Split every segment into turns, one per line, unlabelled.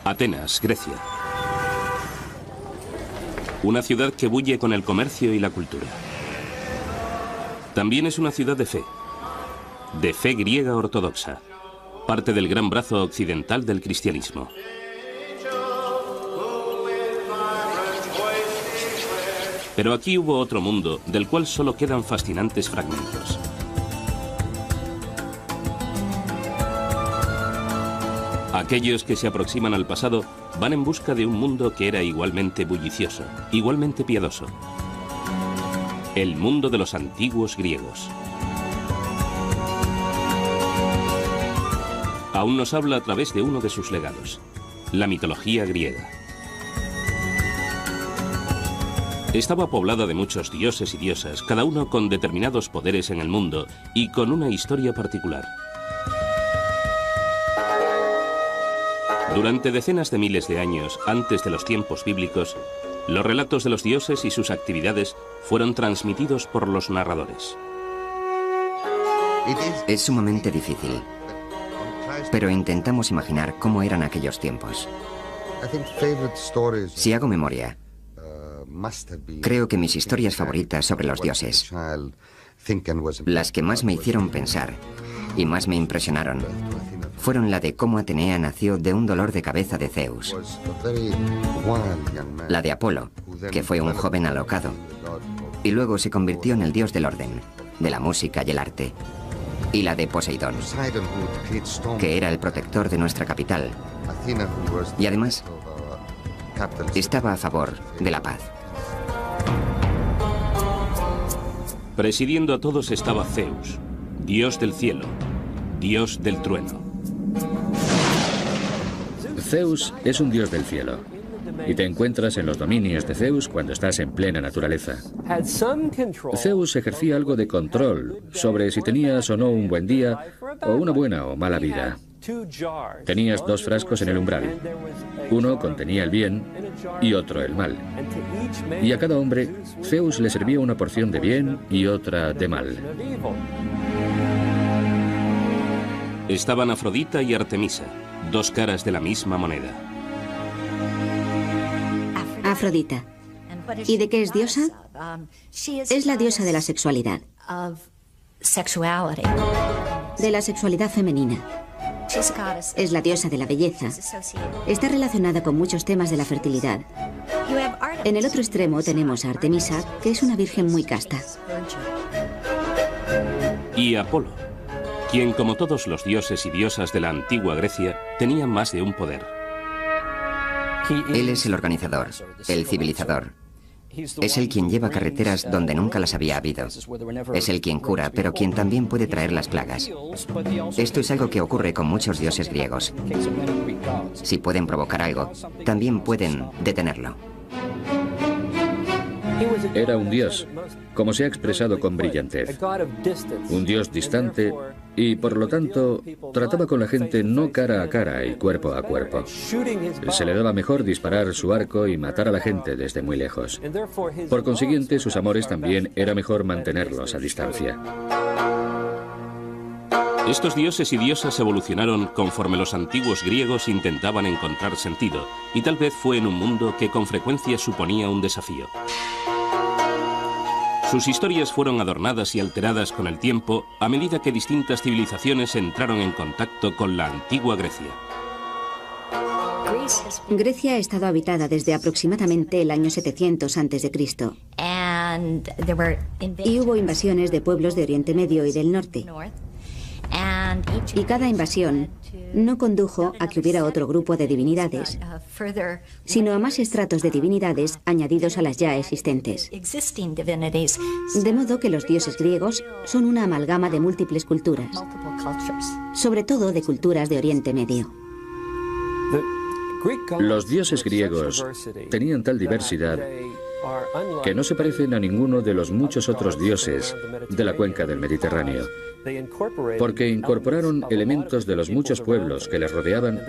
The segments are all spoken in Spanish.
Atenas, Grecia. Una ciudad que bulle con el comercio y la cultura. También es una ciudad de fe griega ortodoxa, parte del gran brazo occidental del cristianismo. Pero aquí hubo otro mundo del cual solo quedan fascinantes fragmentos. Aquellos que se aproximan al pasado van en busca de un mundo que era igualmente bullicioso, igualmente piadoso. El mundo de los antiguos griegos. Aún nos habla a través de uno de sus legados, la mitología griega. Estaba poblada de muchos dioses y diosas, cada uno con determinados poderes en el mundo y con una historia particular. Durante decenas de miles de años antes de los tiempos bíblicos, los relatos de los dioses y sus actividades fueron transmitidos por los narradores.
Es sumamente difícil, pero intentamos imaginar cómo eran aquellos tiempos. Si hago memoria, creo que mis historias favoritas sobre los dioses, las que más me hicieron pensar y más me impresionaron, fueron la de cómo Atenea nació de un dolor de cabeza de Zeus, la de Apolo, que fue un joven alocado, y luego se convirtió en el dios del orden, de la música y el arte, y la de Poseidón, que era el protector de nuestra capital, y además estaba a favor de la paz.
Presidiendo a todos estaba Zeus, dios del cielo, dios del trueno.
Zeus es un dios del cielo, y te encuentras en los dominios de Zeus cuando estás en plena naturaleza. Zeus ejercía algo de control sobre si tenías o no un buen día, o una buena o mala vida. Tenías dos frascos en el umbral. Uno contenía el bien y otro el mal. Y a cada hombre, Zeus le servía una porción de bien y otra de mal.
Estaban Afrodita y Artemisa, dos caras de la misma moneda.
Afrodita. ¿Y de qué es diosa? Es la diosa de la sexualidad. De la sexualidad femenina. Es la diosa de la belleza. Está relacionada con muchos temas de la fertilidad. En el otro extremo tenemos a Artemisa, que es una virgen muy casta.
Y Apolo, quien, como todos los dioses y diosas de la antigua Grecia, tenía más de un poder.
Él es el organizador, el civilizador. Es el quien lleva carreteras donde nunca las había habido. Es el quien cura, pero quien también puede traer las plagas. Esto es algo que ocurre con muchos dioses griegos. Si pueden provocar algo, también pueden detenerlo.
Era un dios, como se ha expresado con brillantez. Un dios distante y, por lo tanto, trataba con la gente no cara a cara y cuerpo a cuerpo. Se le daba mejor disparar su arco y matar a la gente desde muy lejos. Por consiguiente, sus amores también era mejor mantenerlos a distancia.
Estos dioses y diosas evolucionaron conforme los antiguos griegos intentaban encontrar sentido, y tal vez fue en un mundo que con frecuencia suponía un desafío. Sus historias fueron adornadas y alteradas con el tiempo a medida que distintas civilizaciones entraron en contacto con la antigua Grecia.
Grecia ha estado habitada desde aproximadamente el año 700 a.C. Y hubo invasiones de pueblos de Oriente Medio y del norte. Y cada invasión no condujo a que hubiera otro grupo de divinidades, sino a más estratos de divinidades añadidos a las ya existentes. De modo que los dioses griegos son una amalgama de múltiples culturas, sobre todo de culturas de Oriente Medio.
Los dioses griegos tenían tal diversidad que no se parecen a ninguno de los muchos otros dioses de la cuenca del Mediterráneo, porque incorporaron elementos de los muchos pueblos que les rodeaban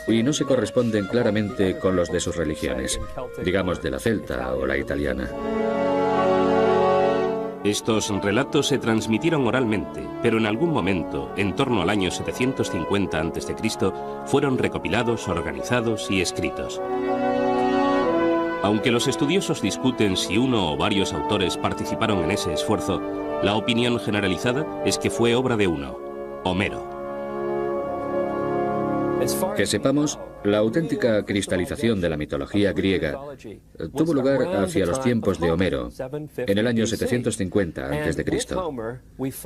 y no se corresponden claramente con los de sus religiones, digamos de la celta o la italiana.
Estos relatos se transmitieron oralmente, pero en algún momento, en torno al año 750 a.C., fueron recopilados, organizados y escritos. Aunque los estudiosos discuten si uno o varios autores participaron en ese esfuerzo, la opinión generalizada es que fue obra de uno, Homero.
Que sepamos, la auténtica cristalización de la mitología griega tuvo lugar hacia los tiempos de Homero, en el año 750 a.C.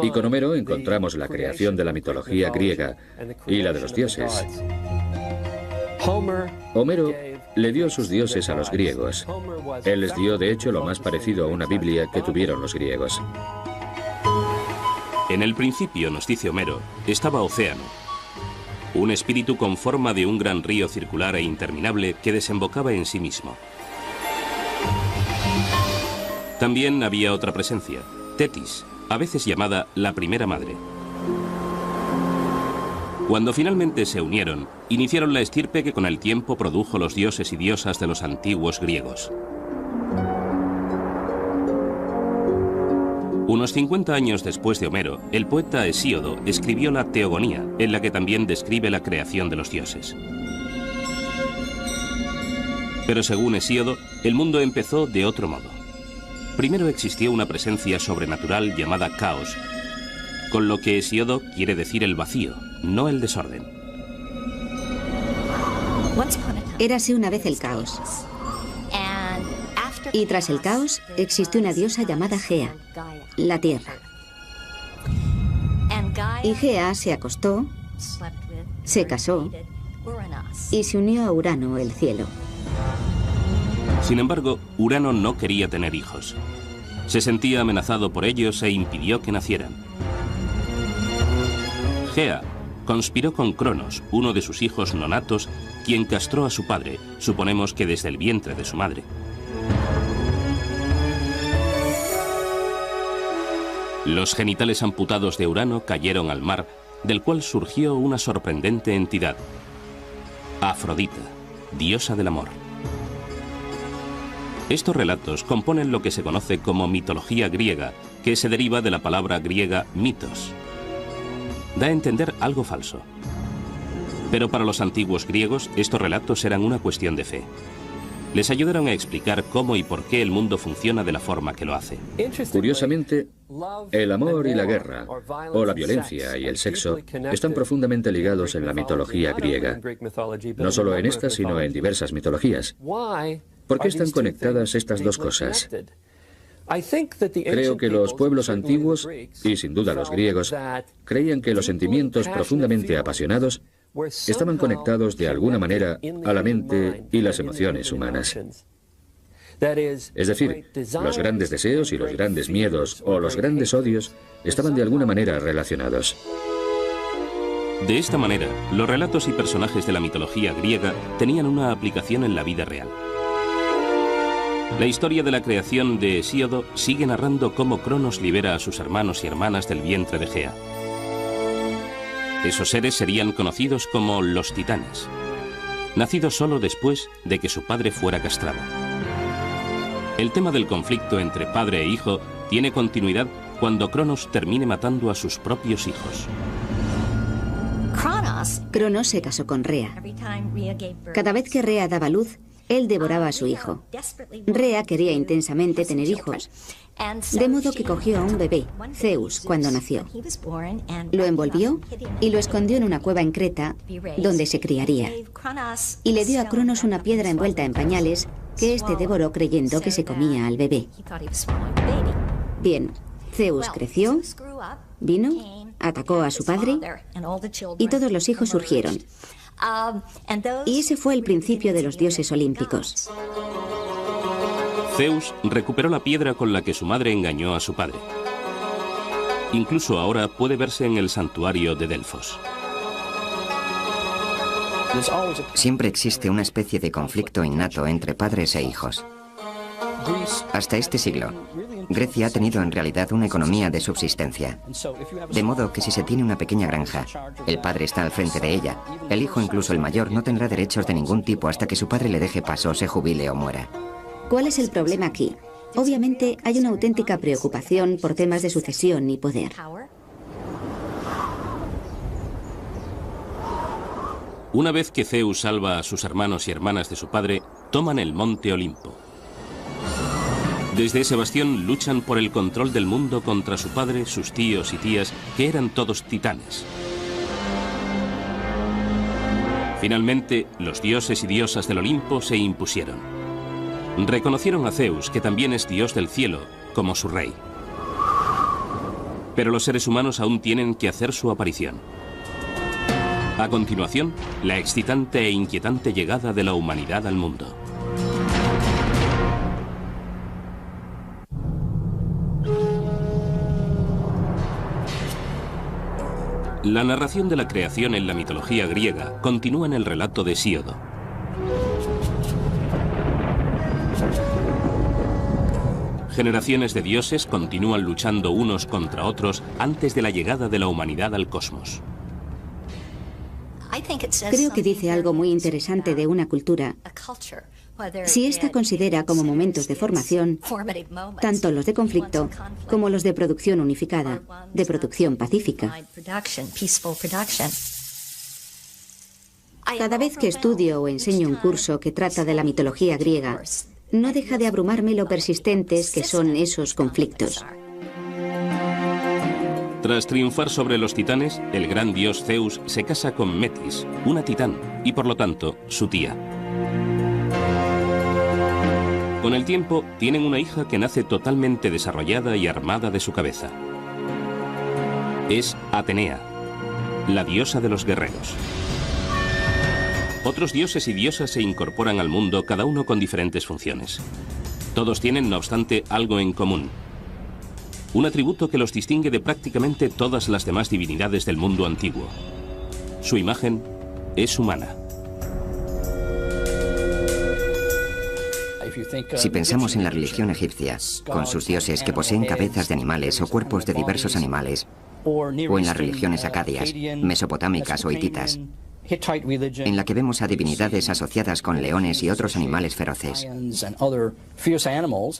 Y con Homero encontramos la creación de la mitología griega y la de los dioses. Homero le dio sus dioses a los griegos. Él les dio, de hecho, lo más parecido a una Biblia que tuvieron los griegos.
En el principio, nos dice Homero, estaba Océano, un espíritu con forma de un gran río circular e interminable que desembocaba en sí mismo. También había otra presencia, Tetis, a veces llamada la primera madre. Cuando finalmente se unieron, iniciaron la estirpe que con el tiempo produjo los dioses y diosas de los antiguos griegos. Unos 50 años después de Homero, el poeta Hesíodo escribió la Teogonía, en la que también describe la creación de los dioses. Pero según Hesíodo, el mundo empezó de otro modo. Primero existió una presencia sobrenatural llamada caos, con lo que Hesíodo quiere decir el vacío, no el desorden.
Érase una vez el caos. Y tras el caos existió una diosa llamada Gea, la tierra. Y Gea se acostó, se casó y se unió a Urano, el cielo.
Sin embargo, Urano no quería tener hijos. Se sentía amenazado por ellos e impidió que nacieran. Gea conspiró con Cronos, uno de sus hijos nonatos, quien castró a su padre, suponemos que desde el vientre de su madre. Los genitales amputados de Urano cayeron al mar, del cual surgió una sorprendente entidad, Afrodita, diosa del amor. Estos relatos componen lo que se conoce como mitología griega, que se deriva de la palabra griega mitos. Da a entender algo falso. Pero para los antiguos griegos, estos relatos eran una cuestión de fe. Les ayudaron a explicar cómo y por qué el mundo funciona de la forma que lo hace.
Curiosamente, el amor y la guerra, o la violencia y el sexo, están profundamente ligados en la mitología griega. No solo en esta, sino en diversas mitologías. ¿Por qué están conectadas estas dos cosas? Creo que los pueblos antiguos, y sin duda los griegos, creían que los sentimientos profundamente apasionados estaban conectados de alguna manera a la mente y las emociones humanas. Es decir, los grandes deseos y los grandes miedos o los grandes odios estaban de alguna manera relacionados.
De esta manera, los relatos y personajes de la mitología griega tenían una aplicación en la vida real. La historia de la creación de Hesíodo sigue narrando cómo Cronos libera a sus hermanos y hermanas del vientre de Gea. Esos seres serían conocidos como los titanes, nacidos solo después de que su padre fuera castrado. El tema del conflicto entre padre e hijo tiene continuidad cuando Cronos termine matando a sus propios hijos.
Cronos se casó con Rea. Cada vez que Rea daba luz, él devoraba a su hijo. Rea quería intensamente tener hijos, de modo que cogió a un bebé, Zeus, cuando nació. Lo envolvió y lo escondió en una cueva en Creta, donde se criaría. Y le dio a Cronos una piedra envuelta en pañales que éste devoró creyendo que se comía al bebé. Bien, Zeus creció, vino, atacó a su padre y todos los hijos surgieron. Y ese fue el principio de los dioses olímpicos.
Zeus recuperó la piedra con la que su madre engañó a su padre. Incluso ahora puede verse en el santuario de Delfos.
Siempre existe una especie de conflicto innato entre padres e hijos. Hasta este siglo, Grecia ha tenido en realidad una economía de subsistencia. De modo que si se tiene una pequeña granja, el padre está al frente de ella, el hijo, incluso el mayor, no tendrá derechos de ningún tipo hasta que su padre le deje paso, se jubile o muera.
¿Cuál es el problema aquí? Obviamente hay una auténtica preocupación por temas de sucesión y poder.
Una vez que Zeus salva a sus hermanos y hermanas de su padre, toman el monte Olimpo. Desde ese bastión luchan por el control del mundo contra su padre, sus tíos y tías, que eran todos titanes. Finalmente, los dioses y diosas del Olimpo se impusieron. Reconocieron a Zeus, que también es dios del cielo, como su rey. Pero los seres humanos aún tienen que hacer su aparición. A continuación, la excitante e inquietante llegada de la humanidad al mundo. La narración de la creación en la mitología griega continúa en el relato de Hesíodo. Generaciones de dioses continúan luchando unos contra otros antes de la llegada de la humanidad al cosmos.
Creo que dice algo muy interesante de una cultura. Si ésta considera como momentos de formación tanto los de conflicto como los de producción unificada, de producción pacífica. Cada vez que estudio o enseño un curso que trata de la mitología griega, no deja de abrumarme lo persistentes que son esos conflictos.
Tras triunfar sobre los titanes, el gran dios Zeus se casa con Metis, una titán, y por lo tanto, su tía. Con el tiempo, tienen una hija que nace totalmente desarrollada y armada de su cabeza. Es Atenea, la diosa de los guerreros. Otros dioses y diosas se incorporan al mundo, cada uno con diferentes funciones. Todos tienen, no obstante, algo en común. Un atributo que los distingue de prácticamente todas las demás divinidades del mundo antiguo. Su imagen es humana.
Si pensamos en la religión egipcia, con sus dioses que poseen cabezas de animales o cuerpos de diversos animales, o en las religiones acadias, mesopotámicas o hititas, en la que vemos a divinidades asociadas con leones y otros animales feroces.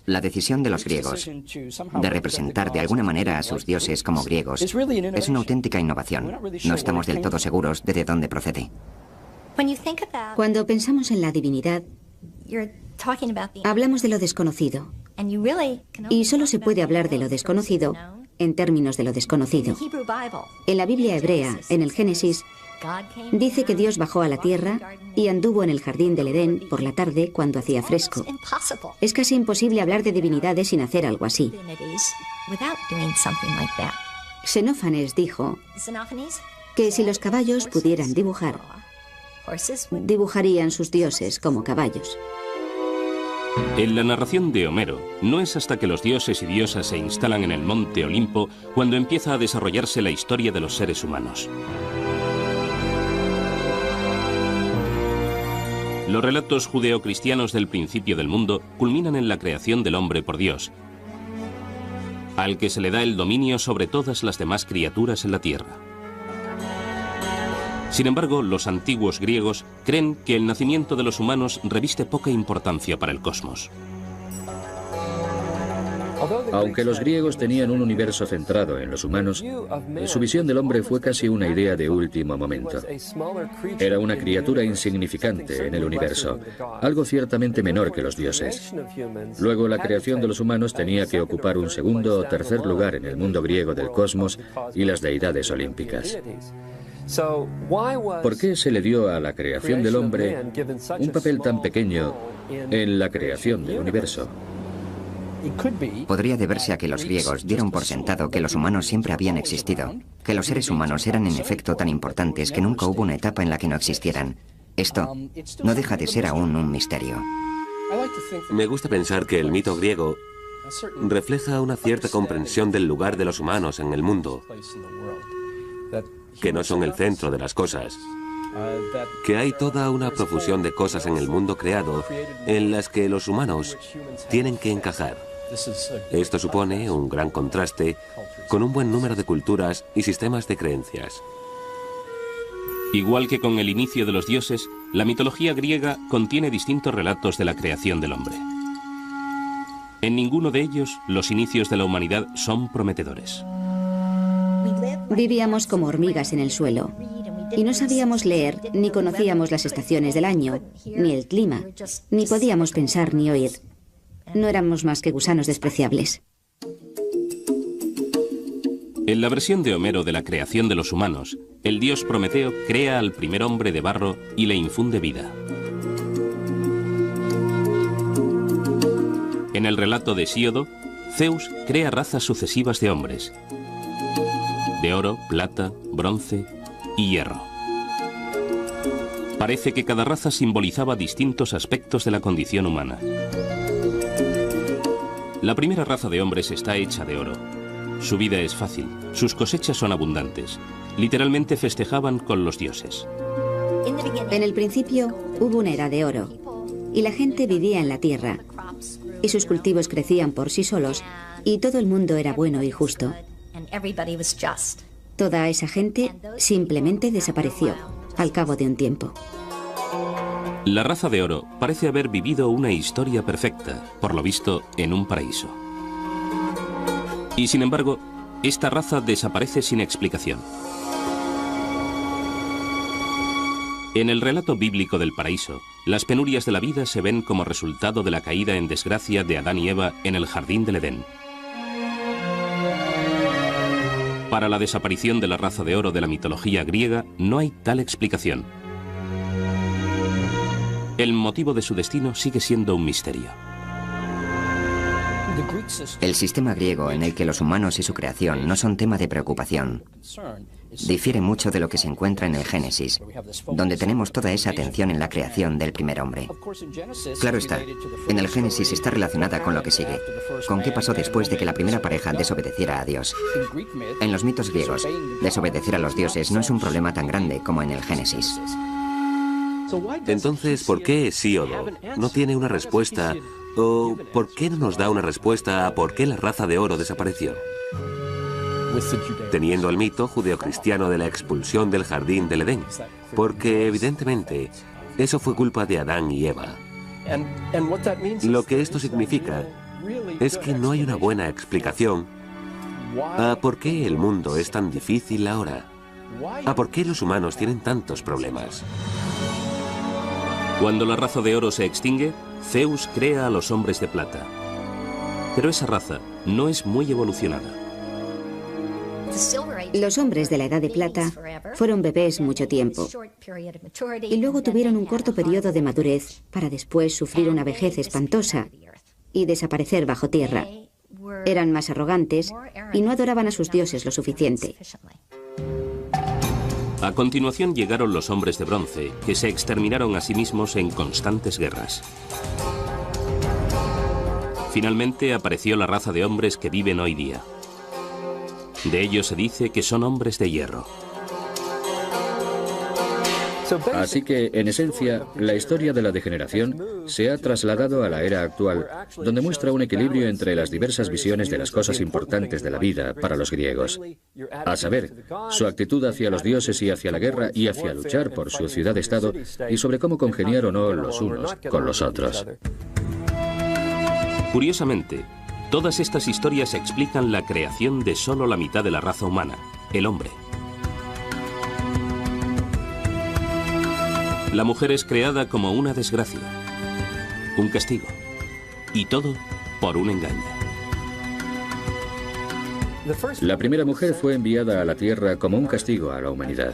La decisión de los griegos de representar de alguna manera a sus dioses como griegos es una auténtica innovación. No estamos del todo seguros de dónde procede.
Cuando pensamos en la divinidad, hablamos de lo desconocido. Y solo se puede hablar de lo desconocido en términos de lo desconocido. En la Biblia hebrea, en el Génesis, dice que Dios bajó a la tierra y anduvo en el jardín del Edén por la tarde cuando hacía fresco. Es casi imposible hablar de divinidades sin hacer algo así. Xenófanes dijo que si los caballos pudieran dibujar, dibujarían sus dioses como caballos.
En la narración de Homero, no es hasta que los dioses y diosas se instalan en el monte Olimpo cuando empieza a desarrollarse la historia de los seres humanos. Los relatos judeocristianos del principio del mundo culminan en la creación del hombre por Dios, al que se le da el dominio sobre todas las demás criaturas en la tierra. Sin embargo, los antiguos griegos creen que el nacimiento de los humanos reviste poca importancia para el cosmos.
Aunque los griegos tenían un universo centrado en los humanos, su visión del hombre fue casi una idea de último momento. Era una criatura insignificante en el universo, algo ciertamente menor que los dioses. Luego, la creación de los humanos tenía que ocupar un segundo o tercer lugar en el mundo griego del cosmos y las deidades olímpicas. ¿Por qué se le dio a la creación del hombre un papel tan pequeño en la creación del universo?
Podría deberse a que los griegos dieron por sentado que los humanos siempre habían existido, que los seres humanos eran en efecto tan importantes que nunca hubo una etapa en la que no existieran. Esto no deja de ser aún un misterio.
Me gusta pensar que el mito griego refleja una cierta comprensión del lugar de los humanos en el mundo, que no son el centro de las cosas, que hay toda una profusión de cosas en el mundo creado en las que los humanos tienen que encajar. Esto supone un gran contraste con un buen número de culturas y sistemas de creencias.
Igual que con el inicio de los dioses, la mitología griega contiene distintos relatos de la creación del hombre. En ninguno de ellos los inicios de la humanidad son prometedores.
Vivíamos como hormigas en el suelo y no sabíamos leer ni conocíamos las estaciones del año, ni el clima, ni podíamos pensar ni oír. No éramos más que gusanos despreciables.
En la versión de Homero de la creación de los humanos, el dios Prometeo crea al primer hombre de barro y le infunde vida. En el relato de Hesíodo, Zeus crea razas sucesivas de hombres, de oro, plata, bronce y hierro. Parece que cada raza simbolizaba distintos aspectos de la condición humana. La primera raza de hombres está hecha de oro. Su vida es fácil, sus cosechas son abundantes. Literalmente festejaban con los dioses.
En el principio hubo una era de oro, y la gente vivía en la tierra, y sus cultivos crecían por sí solos, y todo el mundo era bueno y justo. Toda esa gente simplemente desapareció al cabo de un tiempo.
La raza de oro parece haber vivido una historia perfecta, por lo visto, en un paraíso. Y sin embargo, esta raza desaparece sin explicación. En el relato bíblico del paraíso, las penurias de la vida se ven como resultado de la caída en desgracia de Adán y Eva en el jardín del Edén. Para la desaparición de la raza de oro de la mitología griega no hay tal explicación. El motivo de su destino sigue siendo un misterio.
El sistema griego en el que los humanos y su creación no son tema de preocupación difiere mucho de lo que se encuentra en el Génesis, donde tenemos toda esa atención en la creación del primer hombre. Claro está, en el Génesis está relacionada con lo que sigue, con qué pasó después de que la primera pareja desobedeciera a Dios. En los mitos griegos, desobedecer a los dioses no es un problema tan grande como en el Génesis.
Entonces, ¿por qué Hesíodo no tiene una respuesta? ¿O por qué no nos da una respuesta a por qué la raza de oro desapareció? Teniendo el mito judeocristiano de la expulsión del jardín del Edén, porque evidentemente eso fue culpa de Adán y Eva. Lo que esto significa es que no hay una buena explicación a por qué el mundo es tan difícil ahora, a por qué los humanos tienen tantos problemas.
Cuando la raza de oro se extingue, Zeus crea a los hombres de plata. Pero esa raza no es muy evolucionada.
Los hombres de la Edad de Plata fueron bebés mucho tiempo y luego tuvieron un corto periodo de madurez para después sufrir una vejez espantosa y desaparecer bajo tierra. Eran más arrogantes y no adoraban a sus dioses lo suficiente.
A continuación llegaron los hombres de bronce, que se exterminaron a sí mismos en constantes guerras. Finalmente apareció la raza de hombres que viven hoy día. De ellos se dice que son hombres de hierro.
Así que, en esencia, la historia de la degeneración se ha trasladado a la era actual, donde muestra un equilibrio entre las diversas visiones de las cosas importantes de la vida para los griegos. A saber, su actitud hacia los dioses y hacia la guerra y hacia luchar por su ciudad-estado y sobre cómo congeniar o no los unos con los otros.
Curiosamente, todas estas historias explican la creación de solo la mitad de la raza humana, el hombre. La mujer es creada como una desgracia, un castigo, y todo por un engaño.
La primera mujer fue enviada a la Tierra como un castigo a la humanidad.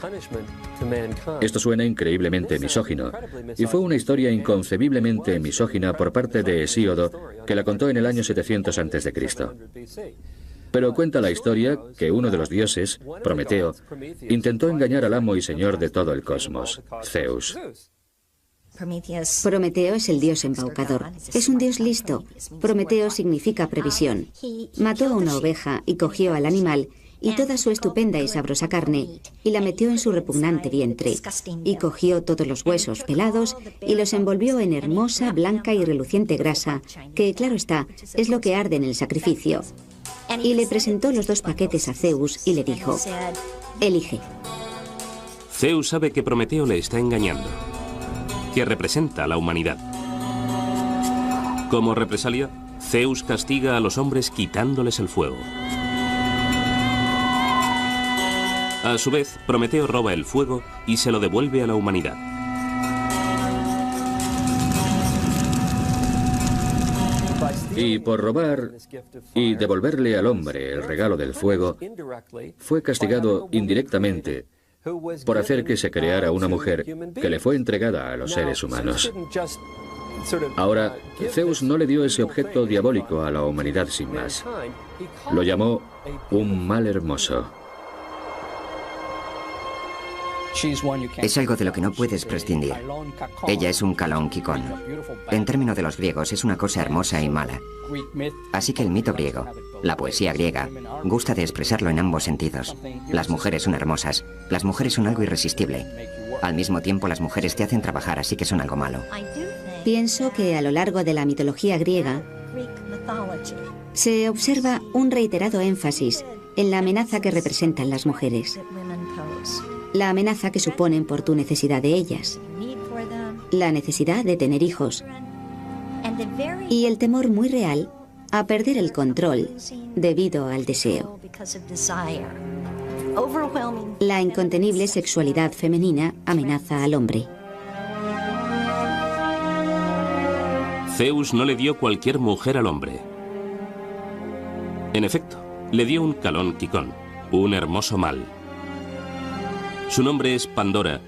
Esto suena increíblemente misógino, y fue una historia inconcebiblemente misógina por parte de Hesíodo, que la contó en el año 700 a.C. Pero cuenta la historia que uno de los dioses, Prometeo, intentó engañar al amo y señor de todo el cosmos, Zeus.
Prometeo es el dios embaucador. Es un dios listo. Prometeo significa previsión. Mató a una oveja y cogió al animal y toda su estupenda y sabrosa carne y la metió en su repugnante vientre. Y cogió todos los huesos pelados y los envolvió en hermosa, blanca y reluciente grasa, que, claro está, es lo que arde en el sacrificio. Y le presentó los 2 paquetes a Zeus y le dijo: elige.
Zeus sabe que Prometeo le está engañando, que representa a la humanidad. Como represalia, Zeus castiga a los hombres quitándoles el fuego. A su vez, Prometeo roba el fuego y se lo devuelve a la humanidad.
Y por robar y devolverle al hombre el regalo del fuego, fue castigado indirectamente por hacer que se creara una mujer que le fue entregada a los seres humanos. Ahora, Zeus no le dio ese objeto diabólico a la humanidad sin más. Lo llamó un mal hermoso.
Es algo de lo que no puedes prescindir. Ella es un Kalón Kikón. En términos de los griegos, es una cosa hermosa y mala. Así que el mito griego, la poesía griega, gusta de expresarlo en ambos sentidos. Las mujeres son hermosas. Las mujeres son algo irresistible. Al mismo tiempo, las mujeres te hacen trabajar, así que son algo malo.
Pienso que a lo largo de la mitología griega se observa un reiterado énfasis en la amenaza que representan las mujeres. La amenaza que suponen por tu necesidad de ellas, la necesidad de tener hijos y el temor muy real a perder el control debido al deseo. La incontenible sexualidad femenina amenaza al hombre.
Zeus no le dio cualquier mujer al hombre. En efecto, le dio un Kalón Kikón, un hermoso mal. Su nombre es Pandora,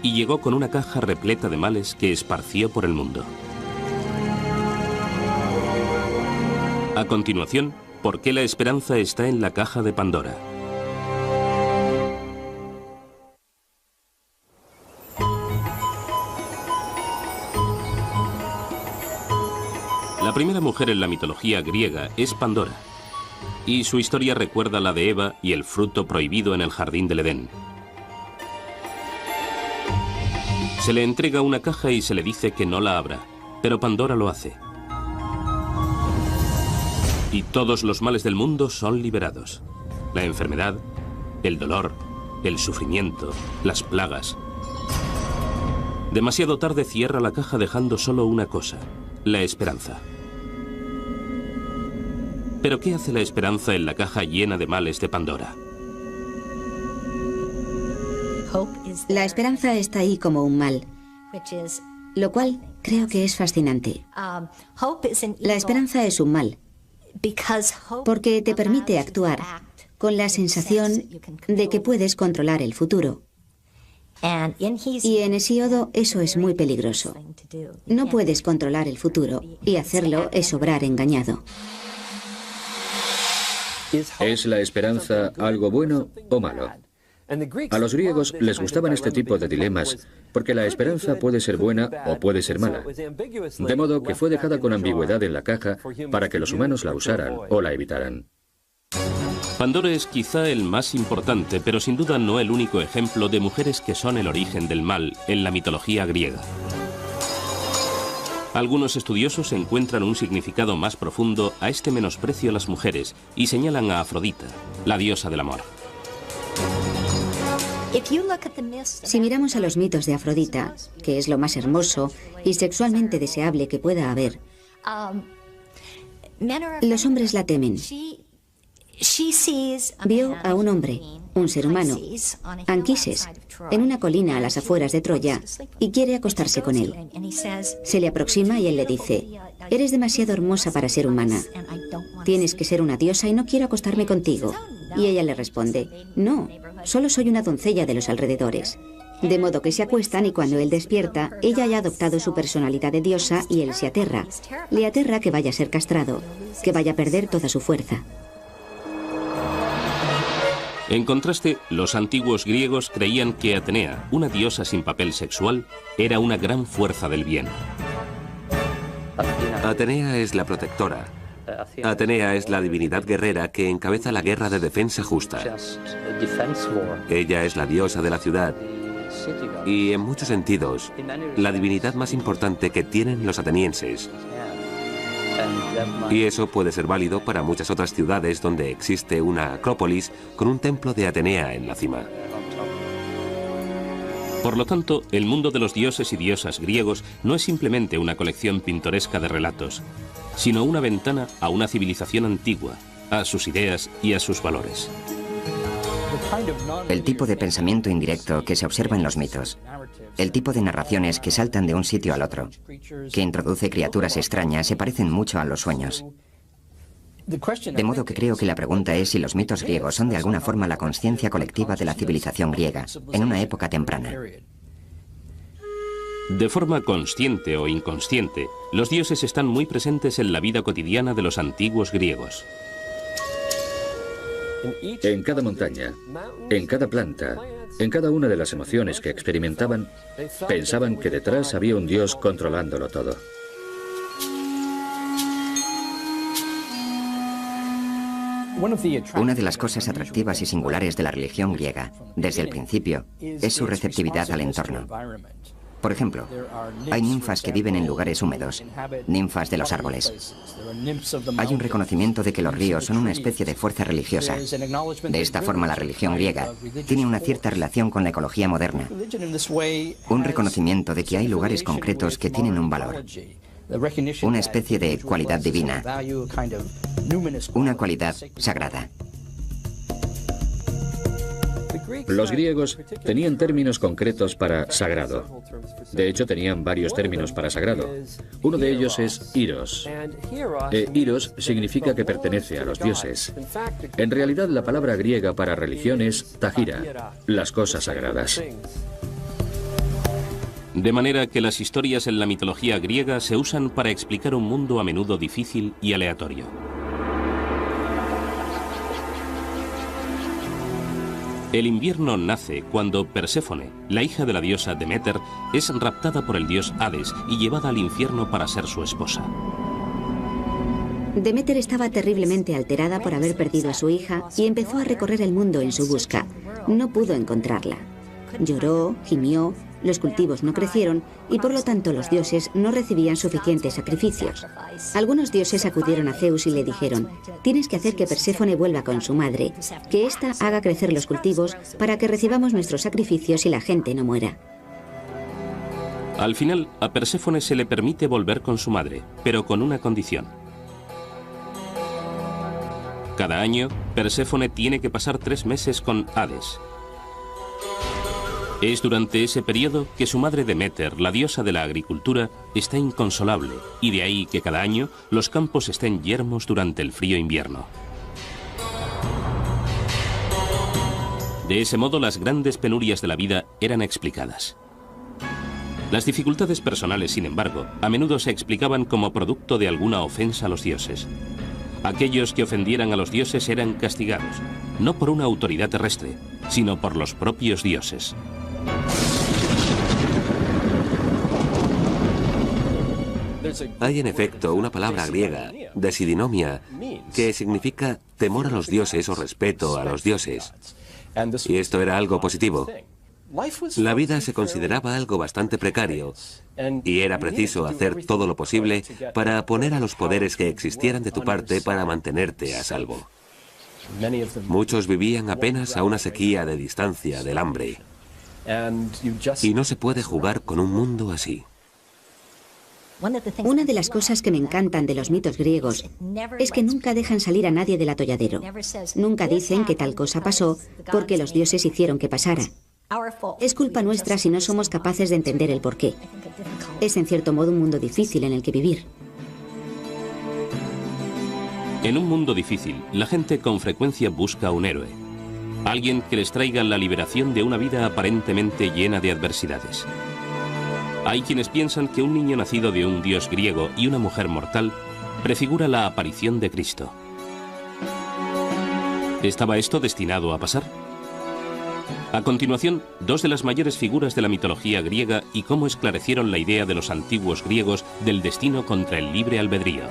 y llegó con una caja repleta de males que esparció por el mundo. A continuación, ¿por qué la esperanza está en la caja de Pandora? La primera mujer en la mitología griega es Pandora, y su historia recuerda la de Eva y el fruto prohibido en el jardín del Edén. Se le entrega una caja y se le dice que no la abra, pero Pandora lo hace. Y todos los males del mundo son liberados. La enfermedad, el dolor, el sufrimiento, las plagas. Demasiado tarde cierra la caja dejando solo una cosa, la esperanza. ¿Pero qué hace la esperanza en la caja llena de males de Pandora?
La esperanza está ahí como un mal, lo cual creo que es fascinante. La esperanza es un mal, porque te permite actuar con la sensación de que puedes controlar el futuro. Y en Hesíodo eso es muy peligroso. No puedes controlar el futuro, y hacerlo es obrar engañado.
¿Es la esperanza algo bueno o malo? A los griegos les gustaban este tipo de dilemas porque la esperanza puede ser buena o puede ser mala. De modo que fue dejada con ambigüedad en la caja para que los humanos la usaran o la evitaran.
Pandora es quizá el más importante, pero sin duda no el único ejemplo de mujeres que son el origen del mal en la mitología griega. Algunos estudiosos encuentran un significado más profundo a este menosprecio a las mujeres y señalan a Afrodita, la diosa del amor.
Si miramos a los mitos de Afrodita, que es lo más hermoso y sexualmente deseable que pueda haber, los hombres la temen. Vio a un hombre, un ser humano, Anquises, en una colina a las afueras de Troya y quiere acostarse con él. Se le aproxima y él le dice: «Eres demasiado hermosa para ser humana. Tienes que ser una diosa y no quiero acostarme contigo». Y ella le responde: «No, solo soy una doncella de los alrededores». De modo que se acuestan y cuando él despierta, ella ya ha adoptado su personalidad de diosa y él se aterra. Le aterra que vaya a ser castrado, que vaya a perder toda su fuerza.
En contraste, los antiguos griegos creían que Atenea, una diosa sin papel sexual, era una gran fuerza del bien.
Atenea es la protectora. Atenea es la divinidad guerrera que encabeza la guerra de defensa justa. Ella es la diosa de la ciudad y, en muchos sentidos, la divinidad más importante que tienen los atenienses. Y eso puede ser válido para muchas otras ciudades donde existe una acrópolis con un templo de Atenea en la cima.
Por lo tanto, el mundo de los dioses y diosas griegos no es simplemente una colección pintoresca de relatos, sino una ventana a una civilización antigua, a sus ideas y a sus valores.
El tipo de pensamiento indirecto que se observa en los mitos, el tipo de narraciones que saltan de un sitio al otro, que introduce criaturas extrañas, se parecen mucho a los sueños. De modo que creo que la pregunta es si los mitos griegos son de alguna forma la conciencia colectiva de la civilización griega, en una época temprana.
De forma consciente o inconsciente, los dioses están muy presentes en la vida cotidiana de los antiguos griegos.
En cada montaña, en cada planta, en cada una de las emociones que experimentaban, pensaban que detrás había un dios controlándolo todo.
Una de las cosas atractivas y singulares de la religión griega, desde el principio, es su receptividad al entorno. Por ejemplo, hay ninfas que viven en lugares húmedos, ninfas de los árboles. Hay un reconocimiento de que los ríos son una especie de fuerza religiosa. De esta forma, la religión griega tiene una cierta relación con la ecología moderna. Un reconocimiento de que hay lugares concretos que tienen un valor. Una especie de cualidad divina. Una cualidad sagrada.
Los griegos tenían términos concretos para sagrado. De hecho, tenían varios términos para sagrado. Uno de ellos es Iros. Iros significa que pertenece a los dioses. En realidad, la palabra griega para religión es tagira, las cosas sagradas.
De manera que las historias en la mitología griega se usan para explicar un mundo a menudo difícil y aleatorio. El invierno nace cuando Perséfone, la hija de la diosa Deméter, es raptada por el dios Hades y llevada al infierno para ser su esposa.
Deméter estaba terriblemente alterada por haber perdido a su hija y empezó a recorrer el mundo en su busca. No pudo encontrarla. Lloró, gimió, los cultivos no crecieron y por lo tanto los dioses no recibían suficientes sacrificios. Algunos dioses acudieron a Zeus y le dijeron: tienes que hacer que Perséfone vuelva con su madre, que ésta haga crecer los cultivos para que recibamos nuestros sacrificios y la gente no muera.
Al final, a Perséfone se le permite volver con su madre, pero con una condición. Cada año, Perséfone tiene que pasar 3 meses con Hades. Es durante ese periodo que su madre Deméter, la diosa de la agricultura, está inconsolable, y de ahí que cada año los campos estén yermos durante el frío invierno. De ese modo, las grandes penurias de la vida eran explicadas. Las dificultades personales, sin embargo, a menudo se explicaban como producto de alguna ofensa a los dioses. Aquellos que ofendieran a los dioses eran castigados, no por una autoridad terrestre, sino por los propios dioses.
Hay en efecto una palabra griega, desidinomia, que significa temor a los dioses o respeto a los dioses. Y esto era algo positivo. La vida se consideraba algo bastante precario y era preciso hacer todo lo posible para poner a los poderes que existieran de tu parte para mantenerte a salvo. Muchos vivían apenas a una sequía de distancia del hambre. Y no se puede jugar con un mundo así.
Una de las cosas que me encantan de los mitos griegos es que nunca dejan salir a nadie del atolladero. Nunca dicen que tal cosa pasó porque los dioses hicieron que pasara. Es culpa nuestra si no somos capaces de entender el porqué. Es en cierto modo un mundo difícil en el que vivir.
En un mundo difícil, la gente con frecuencia busca un héroe. Alguien que les traiga la liberación de una vida aparentemente llena de adversidades. Hay quienes piensan que un niño nacido de un dios griego y una mujer mortal prefigura la aparición de Cristo. ¿Estaba esto destinado a pasar? A continuación, 2 de las mayores figuras de la mitología griega y cómo esclarecieron la idea de los antiguos griegos del destino contra el libre albedrío.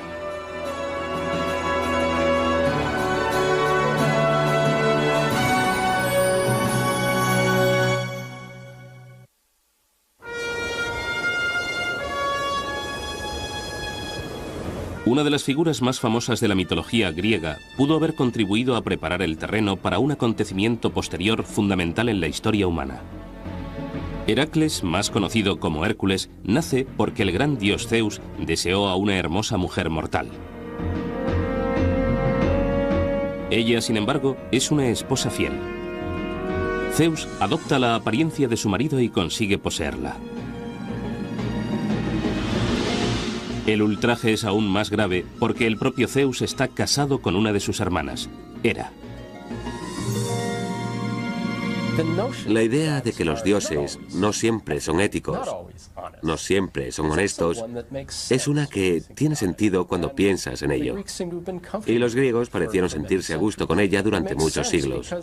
Una de las figuras más famosas de la mitología griega pudo haber contribuido a preparar el terreno para un acontecimiento posterior fundamental en la historia humana. Heracles, más conocido como Hércules, nace porque el gran dios Zeus deseó a una hermosa mujer mortal. Ella, sin embargo, es una esposa fiel. Zeus adopta la apariencia de su marido y consigue poseerla. El ultraje es aún más grave porque el propio Zeus está casado con una de sus hermanas, Hera.
La idea de que los dioses no siempre son éticos, no siempre son honestos, es una que tiene sentido cuando piensas en ello. Y los griegos parecieron sentirse a gusto con ella durante muchos siglos.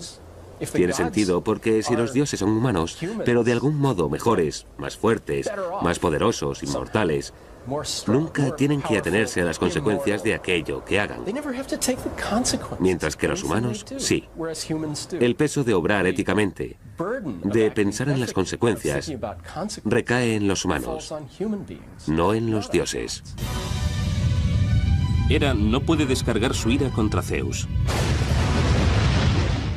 Tiene sentido porque si los dioses son humanos, pero de algún modo mejores, más fuertes, más poderosos, inmortales, nunca tienen que atenerse a las consecuencias de aquello que hagan. Mientras que los humanos, sí. El peso de obrar éticamente, de pensar en las consecuencias, recae en los humanos, no en los dioses.
Hera no puede descargar su ira contra Zeus.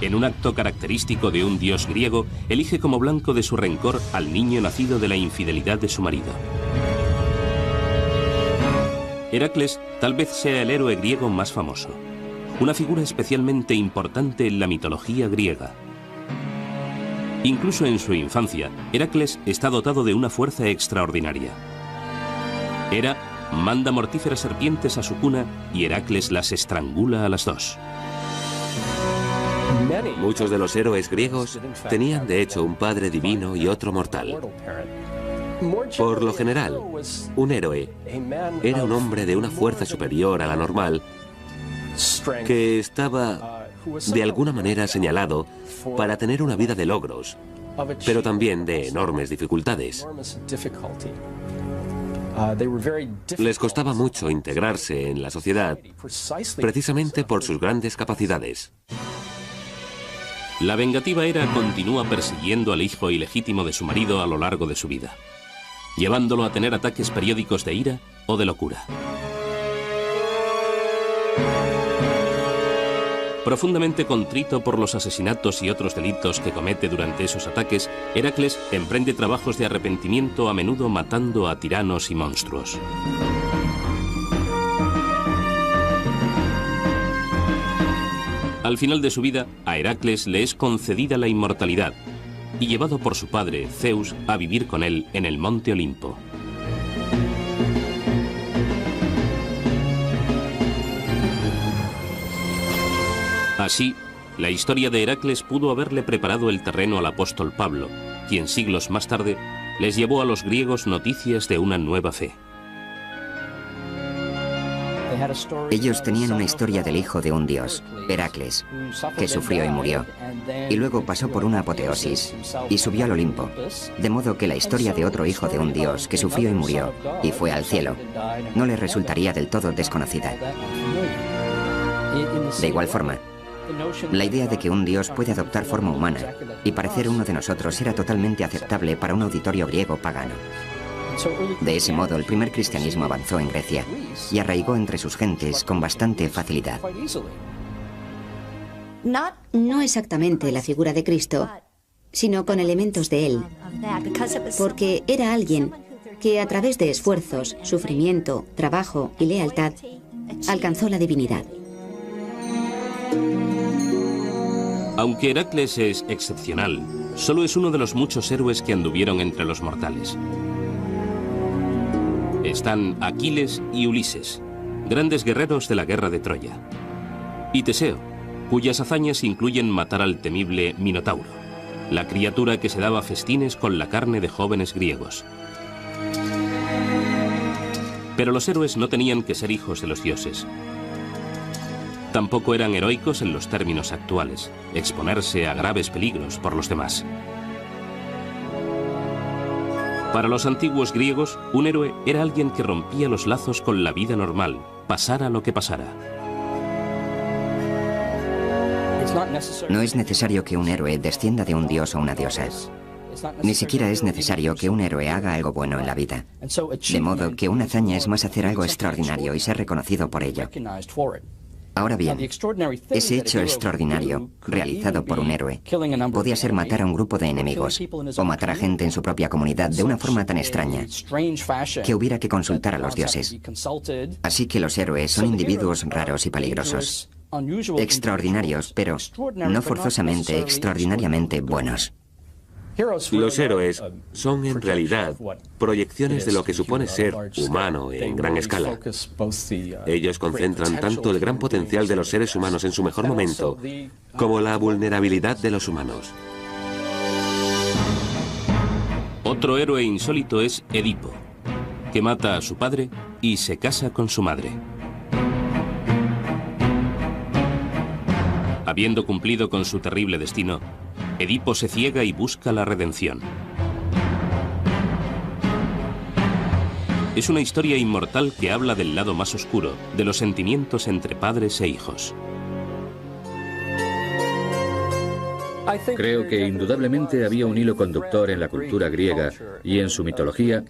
En un acto característico de un dios griego, elige como blanco de su rencor al niño nacido de la infidelidad de su marido. Heracles tal vez sea el héroe griego más famoso, una figura especialmente importante en la mitología griega. Incluso en su infancia, Heracles está dotado de una fuerza extraordinaria. Hera manda mortíferas serpientes a su cuna y Heracles las estrangula a las dos.
Muchos de los héroes griegos tenían de hecho un padre divino y otro mortal. Por lo general, un héroe era un hombre de una fuerza superior a la normal que estaba de alguna manera señalado para tener una vida de logros, pero también de enormes dificultades. Les costaba mucho integrarse en la sociedad precisamente por sus grandes capacidades.
La vengativa Hera continúa persiguiendo al hijo ilegítimo de su marido a lo largo de su vida, llevándolo a tener ataques periódicos de ira o de locura. Profundamente contrito por los asesinatos y otros delitos que comete durante esos ataques, Heracles emprende trabajos de arrepentimiento, a menudo matando a tiranos y monstruos. Al final de su vida, a Heracles le es concedida la inmortalidad y llevado por su padre, Zeus, a vivir con él en el monte Olimpo. Así, la historia de Heracles pudo haberle preparado el terreno al apóstol Pablo, quien siglos más tarde les llevó a los griegos noticias de una nueva fe.
Ellos tenían una historia del hijo de un dios, Heracles, que sufrió y murió, y luego pasó por una apoteosis y subió al Olimpo, de modo que la historia de otro hijo de un dios que sufrió y murió y fue al cielo no les resultaría del todo desconocida. De igual forma, la idea de que un dios puede adoptar forma humana y parecer uno de nosotros era totalmente aceptable para un auditorio griego pagano. De ese modo, el primer cristianismo avanzó en Grecia y arraigó entre sus gentes con bastante facilidad.
No exactamente la figura de Cristo, sino con elementos de él, porque era alguien que a través de esfuerzos, sufrimiento, trabajo y lealtad alcanzó la divinidad.
Aunque Heracles es excepcional, solo es uno de los muchos héroes que anduvieron entre los mortales. Están Aquiles y Ulises, grandes guerreros de la guerra de Troya. Y Teseo, cuyas hazañas incluyen matar al temible Minotauro, la criatura que se daba festines con la carne de jóvenes griegos. Pero los héroes no tenían que ser hijos de los dioses. Tampoco eran heroicos en los términos actuales, exponerse a graves peligros por los demás. Para los antiguos griegos, un héroe era alguien que rompía los lazos con la vida normal, pasara lo que pasara.
No es necesario que un héroe descienda de un dios o una diosa. Ni siquiera es necesario que un héroe haga algo bueno en la vida. De modo que una hazaña es más hacer algo extraordinario y ser reconocido por ello. Ahora bien, ese hecho extraordinario, realizado por un héroe, podía ser matar a un grupo de enemigos, o matar a gente en su propia comunidad de una forma tan extraña que hubiera que consultar a los dioses. Así que los héroes son individuos raros y peligrosos, extraordinarios, pero no forzosamente extraordinariamente buenos.
Los héroes son en realidad proyecciones de lo que supone ser humano en gran escala. Ellos concentran tanto el gran potencial de los seres humanos en su mejor momento como la vulnerabilidad de los humanos.
Otro héroe insólito es Edipo, que mata a su padre y se casa con su madre. Habiendo cumplido con su terrible destino, Edipo se ciega y busca la redención. Es una historia inmortal que habla del lado más oscuro, de los sentimientos entre padres e hijos.
Creo que indudablemente había un hilo conductor en la cultura griega y en su mitología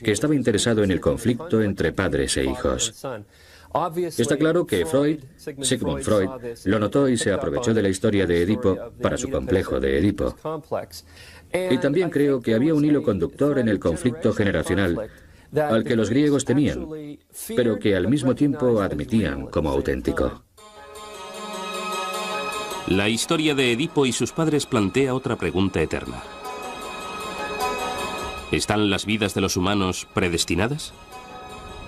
que estaba interesado en el conflicto entre padres e hijos. Está claro que Sigmund Freud, lo notó y se aprovechó de la historia de Edipo para su complejo de Edipo. Y también creo que había un hilo conductor en el conflicto generacional al que los griegos temían, pero que al mismo tiempo admitían como auténtico.
La historia de Edipo y sus padres plantea otra pregunta eterna. ¿Están las vidas de los humanos predestinadas?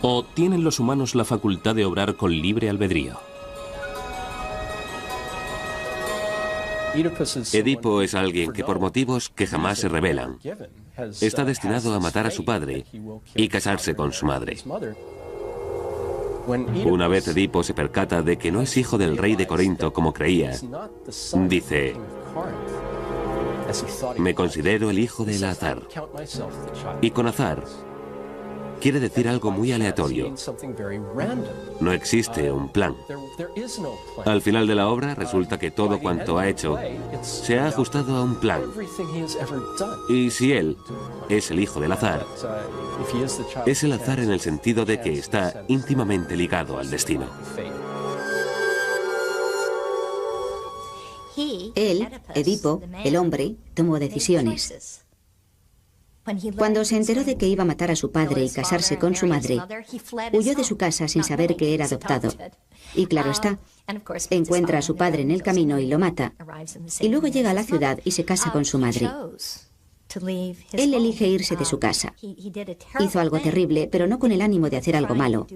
¿O tienen los humanos la facultad de obrar con libre albedrío?
Edipo es alguien que por motivos que jamás se revelan, está destinado a matar a su padre y casarse con su madre. Una vez Edipo se percata de que no es hijo del rey de Corinto como creía, dice: me considero el hijo de Eleazar. Y con azar quiere decir algo muy aleatorio. No existe un plan. Al final de la obra resulta que todo cuanto ha hecho se ha ajustado a un plan. Y si él es el hijo del azar, es el azar en el sentido de que está íntimamente ligado al destino.
Él, Edipo, el hombre, tomó decisiones. Cuando se enteró de que iba a matar a su padre y casarse con su madre, huyó de su casa sin saber que era adoptado. Y claro está, encuentra a su padre en el camino y lo mata. Y luego llega a la ciudad y se casa con su madre. Él elige irse de su casa. Hizo algo terrible, pero no con el ánimo de hacer algo malo.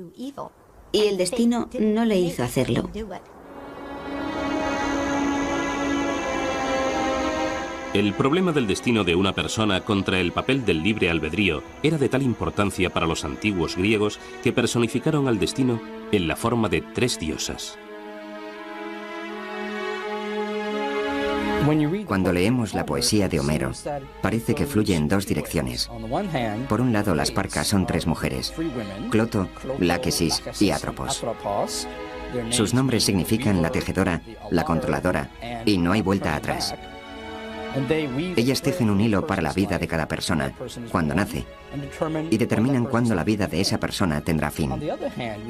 Y el destino no le hizo hacerlo.
El problema del destino de una persona contra el papel del libre albedrío era de tal importancia para los antiguos griegos que personificaron al destino en la forma de 3 diosas.
Cuando leemos la poesía de Homero, parece que fluye en 2 direcciones. Por un lado, las Parcas son 3 mujeres: Cloto, Láquesis y Atropos. Sus nombres significan la tejedora, la controladora, y no hay vuelta atrás. Ellas tejen un hilo para la vida de cada persona, cuando nace, y determinan cuándo la vida de esa persona tendrá fin.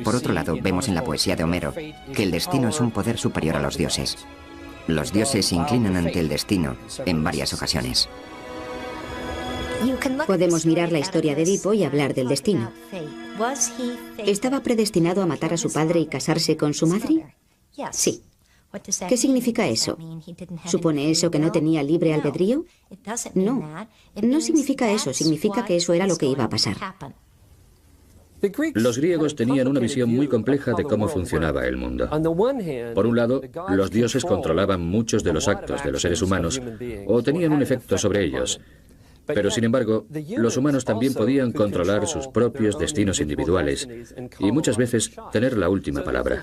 Por otro lado, vemos en la poesía de Homero que el destino es un poder superior a los dioses. Los dioses se inclinan ante el destino en varias ocasiones.
Podemos mirar la historia de Edipo y hablar del destino. ¿Estaba predestinado a matar a su padre y casarse con su madre? Sí. ¿Qué significa eso? ¿Supone eso que no tenía libre albedrío? No, no significa eso, significa que eso era lo que iba a pasar.
Los griegos tenían una visión muy compleja de cómo funcionaba el mundo. Por un lado, los dioses controlaban muchos de los actos de los seres humanos o tenían un efecto sobre ellos. Pero sin embargo, los humanos también podían controlar sus propios destinos individuales y muchas veces tener la última palabra.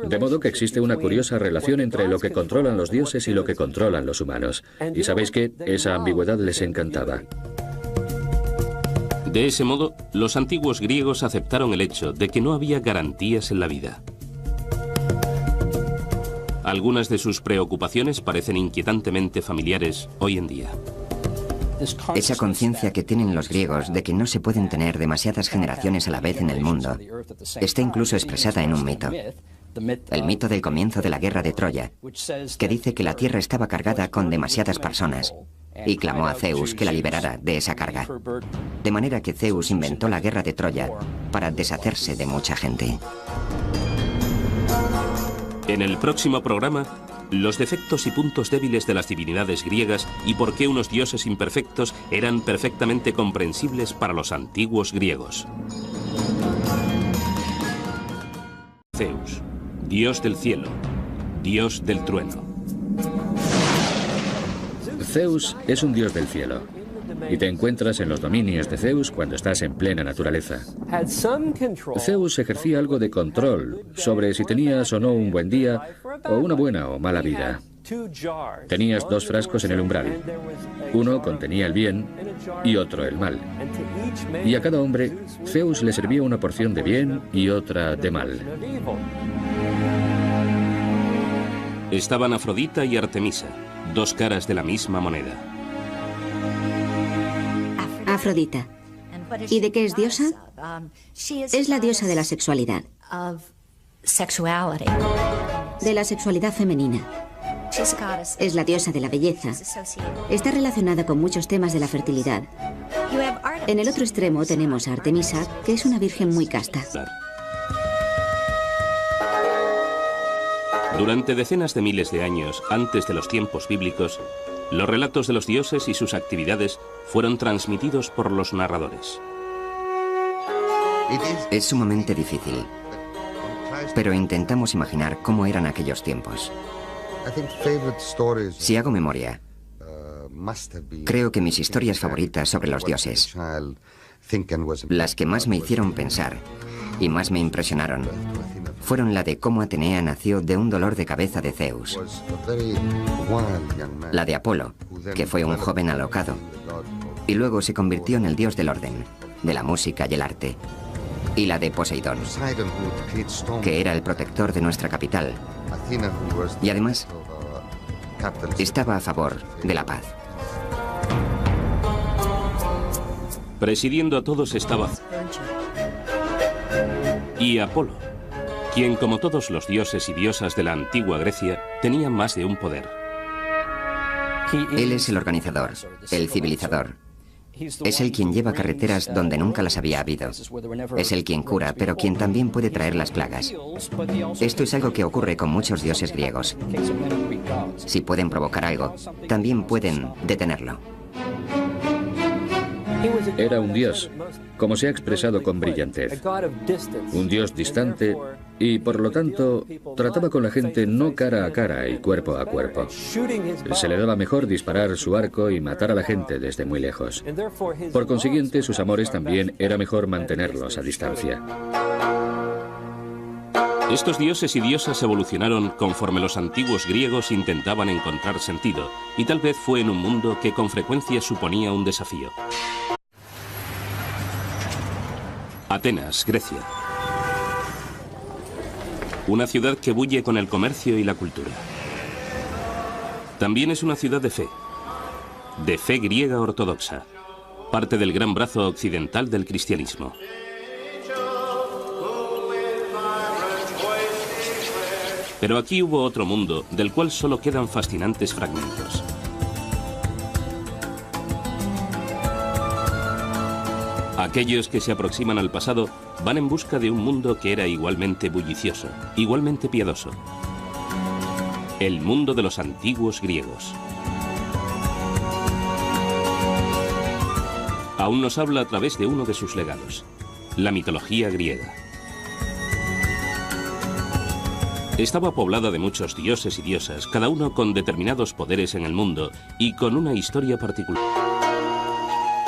De modo que existe una curiosa relación entre lo que controlan los dioses y lo que controlan los humanos. Y sabéis que esa ambigüedad les encantaba.
De ese modo, los antiguos griegos aceptaron el hecho de que no había garantías en la vida. Algunas de sus preocupaciones parecen inquietantemente familiares hoy en día.
Esa conciencia que tienen los griegos de que no se pueden tener demasiadas generaciones a la vez en el mundo está incluso expresada en un mito. el mito del comienzo de la guerra de Troya, que dice que la tierra estaba cargada con demasiadas personas, y clamó a Zeus que la liberara de esa carga. De manera que Zeus inventó la guerra de Troya para deshacerse de mucha gente.
En el próximo programa, los defectos y puntos débiles de las divinidades griegas y por qué unos dioses imperfectos eran perfectamente comprensibles para los antiguos griegos. Zeus, dios del cielo, dios del trueno.
Zeus es un dios del cielo, y te encuentras en los dominios de Zeus cuando estás en plena naturaleza. Zeus ejercía algo de control sobre si tenías o no un buen día o una buena o mala vida. Tenías dos frascos en el umbral. Uno contenía el bien y otro el mal. Y a cada hombre, Zeus le servía una porción de bien y otra de mal.
Estaban Afrodita y Artemisa, dos caras de la misma moneda.
Afrodita. ¿Y de qué es diosa? Es la diosa de la sexualidad. De la sexualidad femenina. Es la diosa de la belleza. Está relacionada con muchos temas de la fertilidad. En el otro extremo tenemos a Artemisa, que es una virgen muy casta.
Durante decenas de miles de años antes de los tiempos bíblicos, los relatos de los dioses y sus actividades fueron transmitidos por los narradores.
Es sumamente difícil, pero intentamos imaginar cómo eran aquellos tiempos. Si hago memoria, creo que mis historias favoritas sobre los dioses, las que más me hicieron pensar y más me impresionaron, fueron la de cómo Atenea nació de un dolor de cabeza de Zeus, la de Apolo, que fue un joven alocado, y luego se convirtió en el dios del orden, de la música y el arte, y la de Poseidón, que era el protector de nuestra capital, y además estaba a favor de la paz.
Presidiendo a todos estaba y Apolo, quien, como todos los dioses y diosas de la antigua Grecia, tenía más de un poder.
Él es el organizador, el civilizador. Es el quien lleva carreteras donde nunca las había habido. Es el quien cura, pero quien también puede traer las plagas. Esto es algo que ocurre con muchos dioses griegos. Si pueden provocar algo, también pueden detenerlo.
Era un dios, como se ha expresado con brillantez. Un dios distante y, por lo tanto, trataba con la gente no cara a cara y cuerpo a cuerpo. Se le daba mejor disparar su arco y matar a la gente desde muy lejos. Por consiguiente, sus amores también era mejor mantenerlos a distancia.
Estos dioses y diosas evolucionaron conforme los antiguos griegos intentaban encontrar sentido, y tal vez fue en un mundo que con frecuencia suponía un desafío. Atenas, Grecia. Una ciudad que bulle con el comercio y la cultura. También es una ciudad de fe griega ortodoxa, parte del gran brazo occidental del cristianismo. Pero aquí hubo otro mundo, del cual solo quedan fascinantes fragmentos. Aquellos que se aproximan al pasado van en busca de un mundo que era igualmente bullicioso, igualmente piadoso. El mundo de los antiguos griegos. Aún nos habla a través de uno de sus legados, la mitología griega. Estaba poblada de muchos dioses y diosas, cada uno con determinados poderes en el mundo y con una historia particular.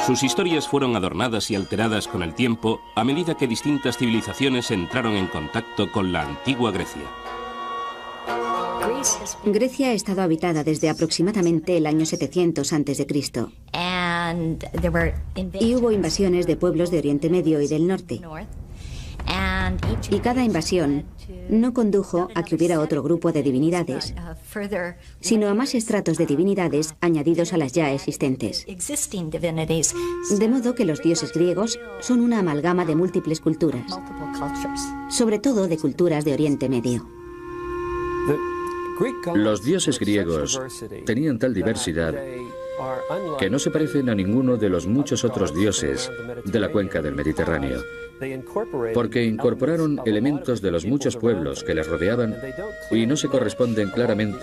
Sus historias fueron adornadas y alteradas con el tiempo a medida que distintas civilizaciones entraron en contacto con la antigua Grecia.
Grecia ha estado habitada desde aproximadamente el año 700 a.C. Y hubo invasiones de pueblos de Oriente Medio y del norte. Y cada invasión no condujo a que hubiera otro grupo de divinidades, sino a más estratos de divinidades añadidos a las ya existentes. De modo que los dioses griegos son una amalgama de múltiples culturas, sobre todo de culturas de Oriente Medio.
Los dioses griegos tenían tal diversidad que no se parecen a ninguno de los muchos otros dioses de la cuenca del Mediterráneo, porque incorporaron elementos de los muchos pueblos que les rodeaban y no se corresponden claramente